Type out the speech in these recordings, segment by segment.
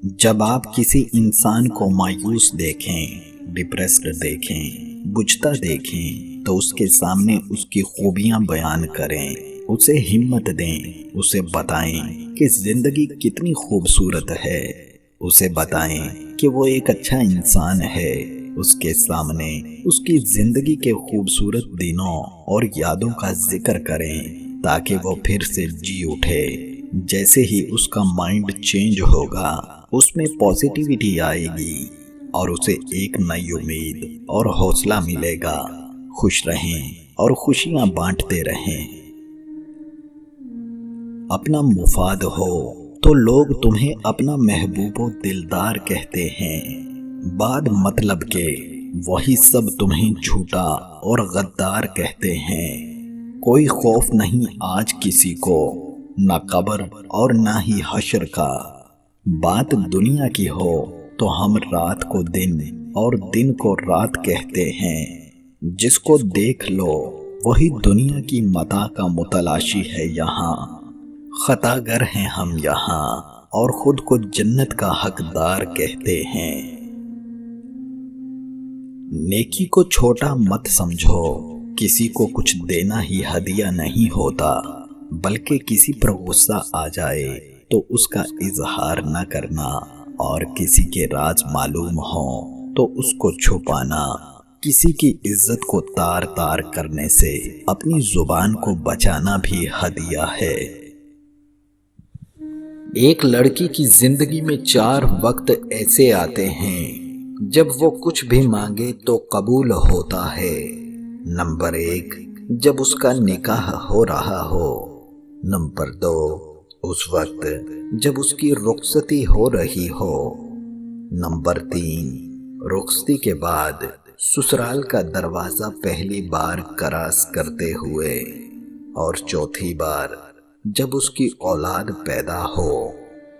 جب آپ کسی انسان کو مایوس دیکھیں، ڈپریسڈ دیکھیں، بجھتا دیکھیں تو اس کے سامنے اس کی خوبیاں بیان کریں، اسے ہمت دیں، اسے بتائیں کہ زندگی کتنی خوبصورت ہے، اسے بتائیں کہ وہ ایک اچھا انسان ہے، اس کے سامنے اس کی زندگی کے خوبصورت دنوں اور یادوں کا ذکر کریں تاکہ وہ پھر سے جی اٹھے۔ جیسے ہی اس کا مائنڈ چینج ہوگا، اس میں پازیٹیوٹی آئے گی اور اسے ایک نئی امید اور حوصلہ ملے گا۔ خوش رہیں اور خوشیاں بانٹتے رہیں۔ اپنا مفاد ہو تو لوگ تمہیں اپنا محبوب و دلدار کہتے ہیں، بعد مطلب کے وہی سب تمہیں جھوٹا اور غدار کہتے ہیں۔ کوئی خوف نہیں آج کسی کو، نہ قبر اور نہ ہی حشر کا۔ بات دنیا کی ہو تو ہم رات کو دن اور دن کو رات کہتے ہیں۔ جس کو دیکھ لو وہی دنیا کی متاع کا متلاشی ہے یہاں۔ خطا گر ہیں ہم یہاں اور خود کو جنت کا حقدار کہتے ہیں۔ نیکی کو چھوٹا مت سمجھو، کسی کو کچھ دینا ہی ہدیہ نہیں ہوتا، بلکہ کسی پر غصہ آ جائے تو اس کا اظہار نہ کرنا، اور کسی کے راز معلوم ہو تو اس کو چھپانا۔ کسی کی عزت کو تار تار کرنے سے اپنی زبان کو بچانا بھی ہدیہ ہے۔ ایک لڑکی کی زندگی میں 4 وقت ایسے آتے ہیں جب وہ کچھ بھی مانگے تو قبول ہوتا ہے۔ نمبر 1، جب اس کا نکاح ہو رہا ہو۔ نمبر 2، اس وقت جب اس کی رخصتی ہو رہی ہو۔ نمبر 3، رخصتی کے بعد سسرال کا دروازہ پہلی بار کراس کرتے ہوئے۔ اور چوتھی بار جب اس کی اولاد پیدا ہو۔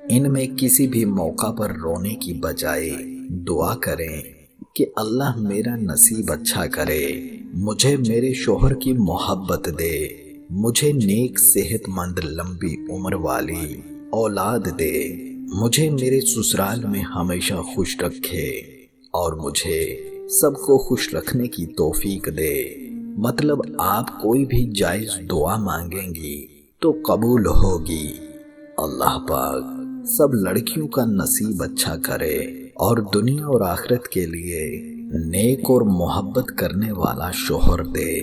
ان میں کسی بھی موقع پر رونے کی بجائے دعا کریں کہ اللہ میرا نصیب اچھا کرے، مجھے میرے شوہر کی محبت دے، مجھے نیک صحت مند لمبی عمر والی اولاد دے، مجھے میرے سسرال میں ہمیشہ خوش رکھے اور مجھے سب کو خوش رکھنے کی توفیق دے۔ مطلب آپ کوئی بھی جائز دعا مانگیں گی تو قبول ہوگی۔ اللہ پاک سب لڑکیوں کا نصیب اچھا کرے اور دنیا اور آخرت کے لیے نیک اور محبت کرنے والا شوہر دے۔